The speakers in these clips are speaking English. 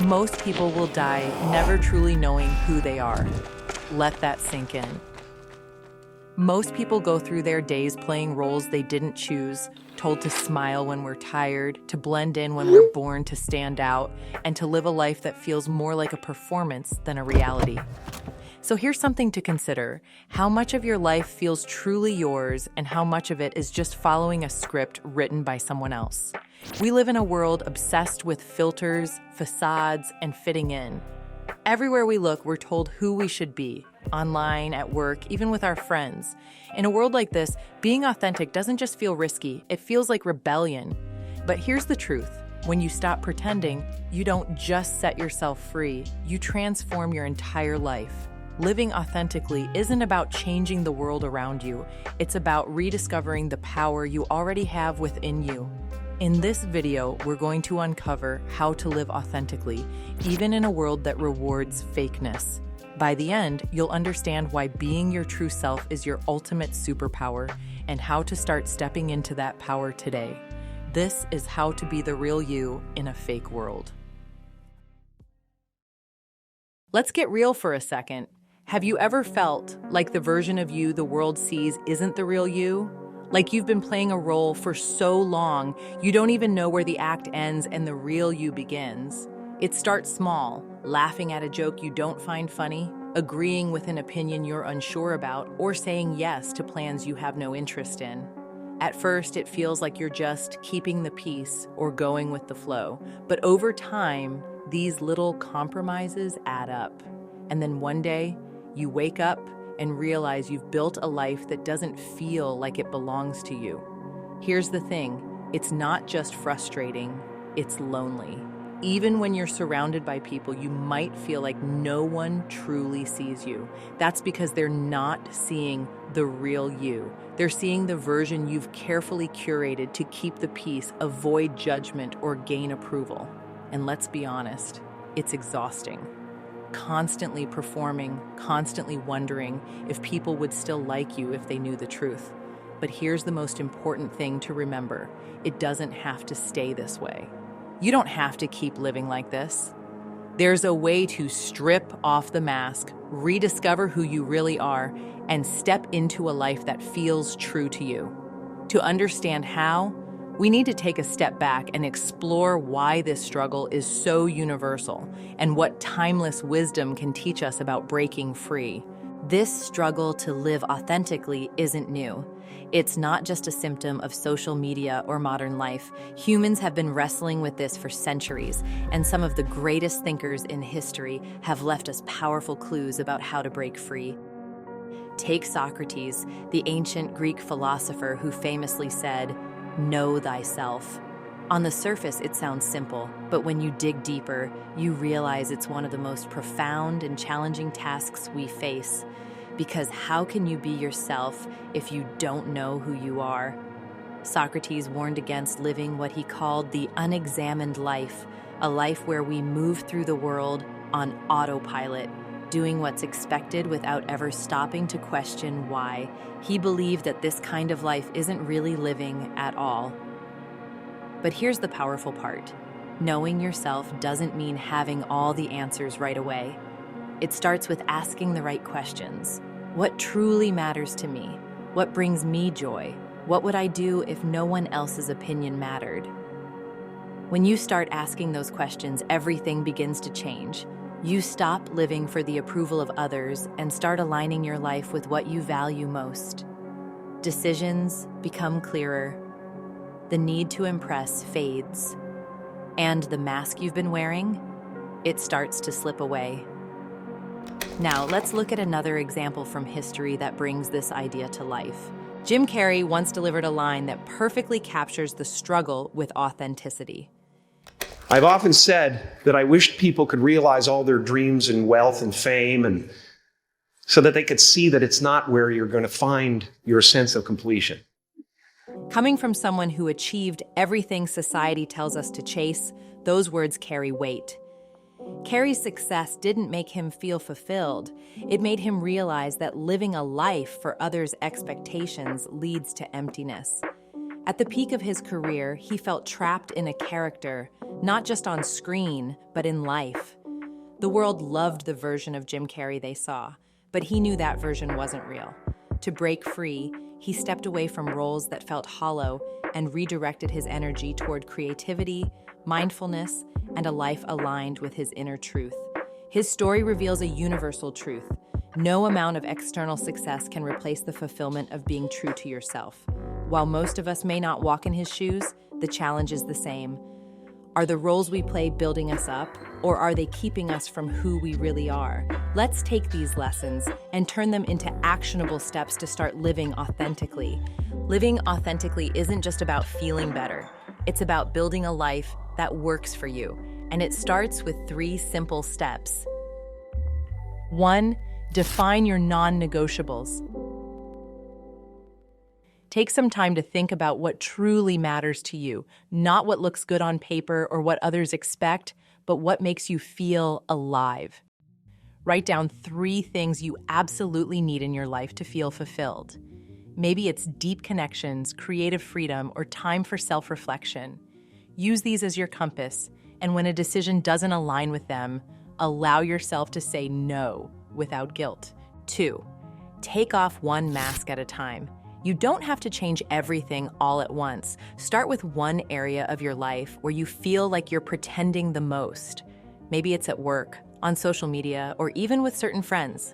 Most people will die never truly knowing who they are. Let that sink in. Most people go through their days playing roles they didn't choose, told to smile when we're tired, to blend in when we're born to stand out, and to live a life that feels more like a performance than a reality. So here's something to consider. How much of your life feels truly yours, and how much of it is just following a script written by someone else? We live in a world obsessed with filters, facades, and fitting in. Everywhere we look, we're told who we should be, online, at work, even with our friends. In a world like this, being authentic doesn't just feel risky, it feels like rebellion. But here's the truth. When you stop pretending, you don't just set yourself free, you transform your entire life. Living authentically isn't about changing the world around you. It's about rediscovering the power you already have within you. In this video, we're going to uncover how to live authentically, even in a world that rewards fakeness. By the end, you'll understand why being your true self is your ultimate superpower and how to start stepping into that power today. This is how to be the real you in a fake world. Let's get real for a second. Have you ever felt like the version of you the world sees isn't the real you? Like you've been playing a role for so long, you don't even know where the act ends and the real you begins. It starts small, laughing at a joke you don't find funny, agreeing with an opinion you're unsure about, or saying yes to plans you have no interest in. At first, it feels like you're just keeping the peace or going with the flow. But over time, these little compromises add up. And then one day, you wake up and realize you've built a life that doesn't feel like it belongs to you. Here's the thing, it's not just frustrating, it's lonely. Even when you're surrounded by people, you might feel like no one truly sees you. That's because they're not seeing the real you. They're seeing the version you've carefully curated to keep the peace, avoid judgment, or gain approval. And let's be honest, it's exhausting. Constantly performing, constantly wondering if people would still like you if they knew the truth. But here's the most important thing to remember. It doesn't have to stay this way. You don't have to keep living like this. There's a way to strip off the mask, rediscover who you really are, and step into a life that feels true to you. To understand how, we need to take a step back and explore why this struggle is so universal and what timeless wisdom can teach us about breaking free. This struggle to live authentically isn't new. It's not just a symptom of social media or modern life. Humans have been wrestling with this for centuries, and some of the greatest thinkers in history have left us powerful clues about how to break free. Take Socrates, the ancient Greek philosopher who famously said, "Know thyself." On the surface, it sounds simple, but when you dig deeper, you realize it's one of the most profound and challenging tasks we face. Because how can you be yourself if you don't know who you are? Socrates warned against living what he called the unexamined life, a life where we move through the world on autopilot, doing what's expected without ever stopping to question why. He believed that this kind of life isn't really living at all. But here's the powerful part. Knowing yourself doesn't mean having all the answers right away. It starts with asking the right questions. What truly matters to me? What brings me joy? What would I do if no one else's opinion mattered? When you start asking those questions, everything begins to change. You stop living for the approval of others and start aligning your life with what you value most. Decisions become clearer. The need to impress fades. And the mask you've been wearing, it starts to slip away. Now, let's look at another example from history that brings this idea to life. Jim Carrey once delivered a line that perfectly captures the struggle with authenticity. I've often said that I wished people could realize all their dreams and wealth and fame, and so that they could see that it's not where you're going to find your sense of completion. Coming from someone who achieved everything society tells us to chase, those words carry weight. Carrie's success didn't make him feel fulfilled. It made him realize that living a life for others' expectations leads to emptiness. At the peak of his career, he felt trapped in a character, not just on screen, but in life. The world loved the version of Jim Carrey they saw, but he knew that version wasn't real. To break free, he stepped away from roles that felt hollow and redirected his energy toward creativity, mindfulness, and a life aligned with his inner truth. His story reveals a universal truth. No amount of external success can replace the fulfillment of being true to yourself. While most of us may not walk in his shoes, the challenge is the same. Are the roles we play building us up, or are they keeping us from who we really are? Let's take these lessons and turn them into actionable steps to start living authentically. Living authentically isn't just about feeling better. It's about building a life that works for you, and it starts with 3 simple steps. 1. Define your non-negotiables. Take some time to think about what truly matters to you, not what looks good on paper or what others expect, but what makes you feel alive. Write down 3 things you absolutely need in your life to feel fulfilled. Maybe it's deep connections, creative freedom, or time for self-reflection. Use these as your compass, and when a decision doesn't align with them, allow yourself to say no without guilt. 2. Take off one mask at a time. You don't have to change everything all at once. Start with one area of your life where you feel like you're pretending the most. Maybe it's at work, on social media, or even with certain friends.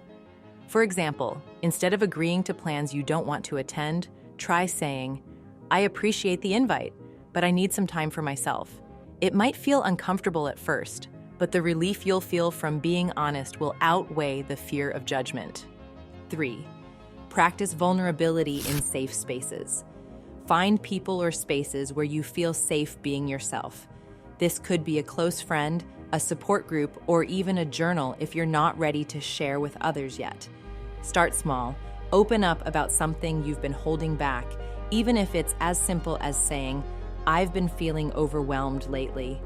For example, instead of agreeing to plans you don't want to attend, try saying, "I appreciate the invite, but I need some time for myself." It might feel uncomfortable at first, but the relief you'll feel from being honest will outweigh the fear of judgment. 3. Practice vulnerability in safe spaces. Find people or spaces where you feel safe being yourself. This could be a close friend, a support group, or even a journal if you're not ready to share with others yet. Start small. Open up about something you've been holding back, even if it's as simple as saying, "I've been feeling overwhelmed lately."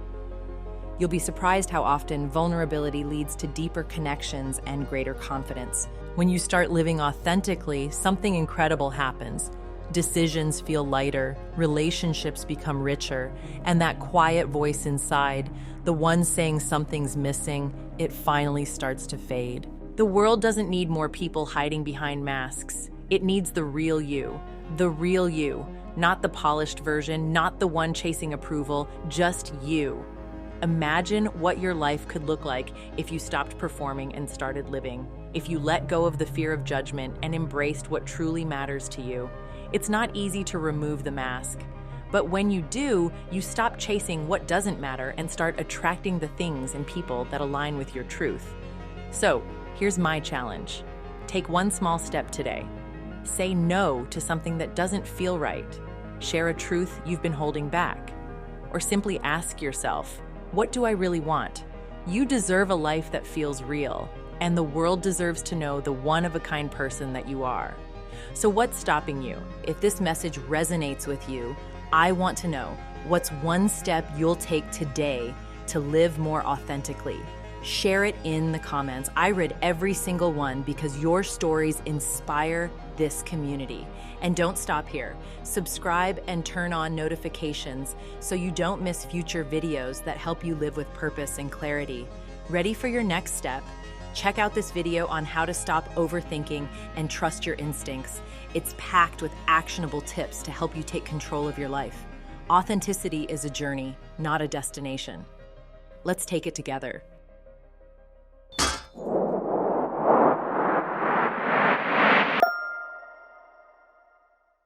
You'll be surprised how often vulnerability leads to deeper connections and greater confidence. When you start living authentically, something incredible happens. Decisions feel lighter, relationships become richer, and that quiet voice inside, the one saying something's missing, it finally starts to fade. The world doesn't need more people hiding behind masks. It needs the real you, not the polished version, not the one chasing approval, just you. Imagine what your life could look like if you stopped performing and started living. If you let go of the fear of judgment and embraced what truly matters to you. It's not easy to remove the mask, but when you do, you stop chasing what doesn't matter and start attracting the things and people that align with your truth. So, here's my challenge. Take one small step today. Say no to something that doesn't feel right. Share a truth you've been holding back. Or simply ask yourself, what do I really want? You deserve a life that feels real, and the world deserves to know the one-of-a-kind person that you are. So what's stopping you? If this message resonates with you, I want to know what's one step you'll take today to live more authentically. Share it in the comments. I read every single one because your stories inspire this community. And don't stop here. Subscribe and turn on notifications so you don't miss future videos that help you live with purpose and clarity. Ready for your next step? Check out this video on how to stop overthinking and trust your instincts. It's packed with actionable tips to help you take control of your life. Authenticity is a journey, not a destination. Let's take it together.